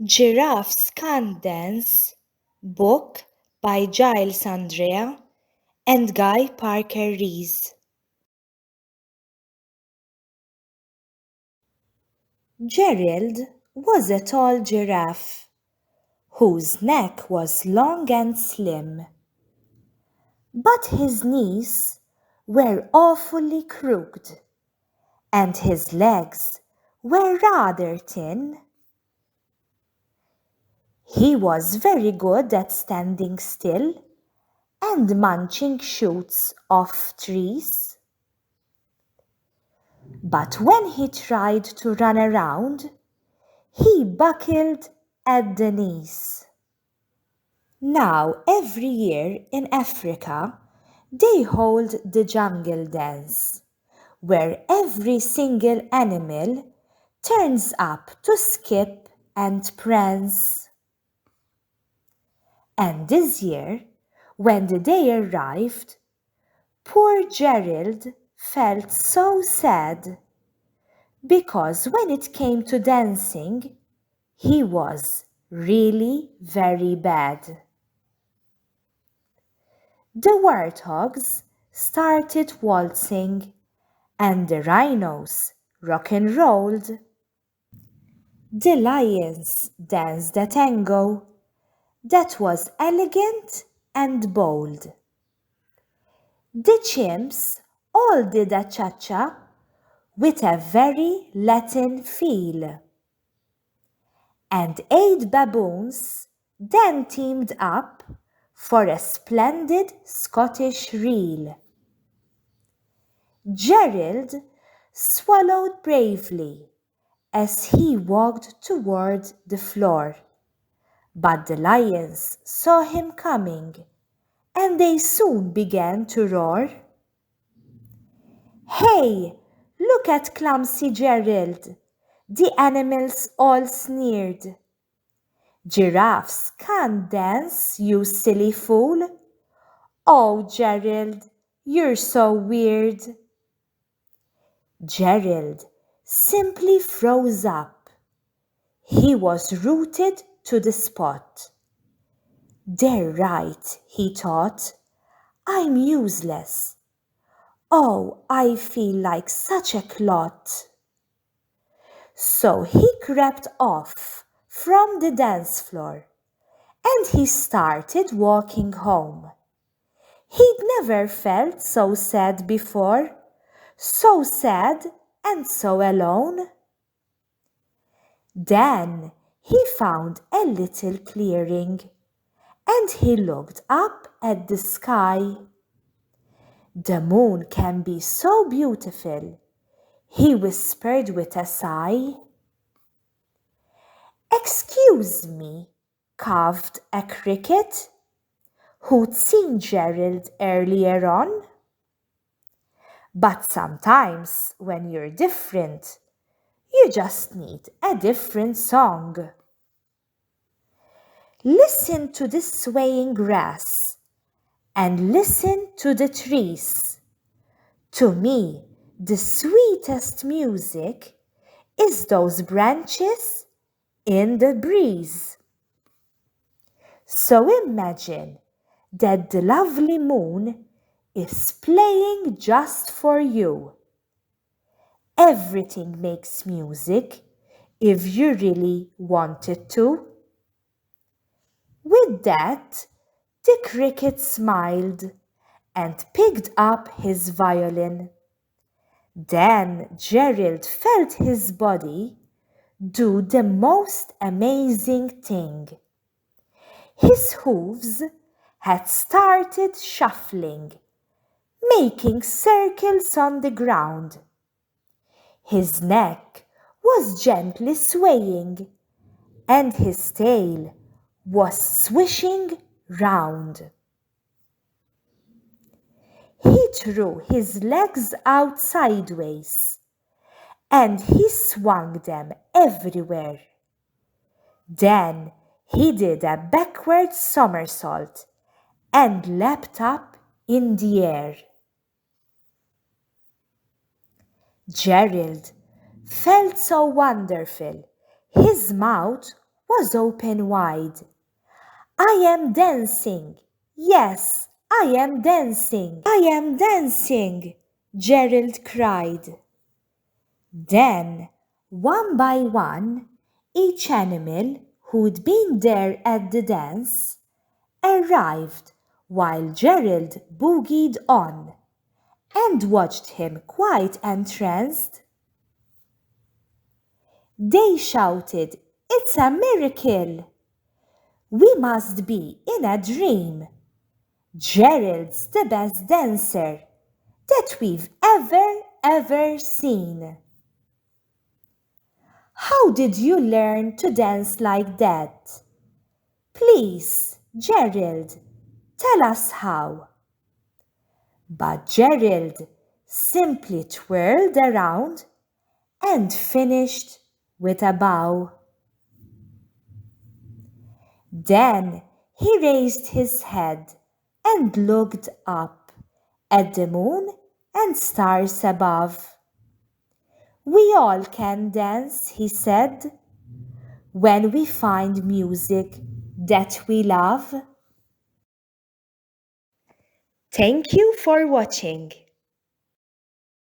Giraffes Can't Dance, book by Giles Andreae and Guy Parker-Rees. Gerald was a tall giraffe whose neck was long and slim, but his knees were awfully crooked and his legs were rather thin. He was very good at standing still and munching shoots off trees. But when he tried to run around, he buckled at the knees. Now, every year in Africa, they hold the jungle dance, where every single animal turns up to skip and prance. And this year, when the day arrived, poor Gerald felt so sad, because when it came to dancing, he was really very bad. The warthogs started waltzing, and the rhinos rock and rolled. The lions danced a tango that was elegant and bold. The chimps all did a cha-cha with a very Latin feel. And 8 baboons then teamed up for a splendid Scottish reel. Gerald swallowed bravely as he walked toward the floor, but the lions saw him coming and they soon began to roar. "Hey, look at clumsy Gerald!" the animals all sneered. "Giraffes can't dance, you silly fool! Oh, Gerald, you're so weird!" Gerald simply froze up. He was rooted to the spot. "They're right," he thought. "I'm useless. Oh, I feel like such a clot." So he crept off from the dance floor and he started walking home. He'd never felt so sad before, so sad and so alone. Then he found a little clearing and he looked up at the sky. "The moon can be so beautiful," he whispered with a sigh. "Excuse me," coughed a cricket who'd seen Gerald earlier on. "But sometimes when you're different, you just need a different song." Listen to the swaying grass and listen to the trees. To me, the sweetest music is those branches in the breeze. So imagine that the lovely moon is playing just for you. Everything makes music if you really want it to. With that, the cricket smiled and picked up his violin. Then Gerald felt his body do the most amazing thing. His hooves had started shuffling, making circles on the ground. His neck was gently swaying, and his tail was swishing round. He threw his legs out sideways, and he swung them everywhere. Then he did a backward somersault and leapt up in the air. Gerald felt so wonderful. His mouth was open wide. I am dancing. Yes, I am dancing. I am dancing, Gerald cried. Then, one by one, each animal who'd been there at the dance arrived while Gerald boogied on and watched him quite entranced. They shouted, "It's a miracle! We must be in a dream. Gerald's the best dancer that we've ever seen." How did you learn to dance like that? Please, Gerald, tell us how. But Gerald simply twirled around and finished with a bow. Then he raised his head and looked up at the moon and stars above. "We all can dance," he said, "when we find music that we love." Thank you for watching.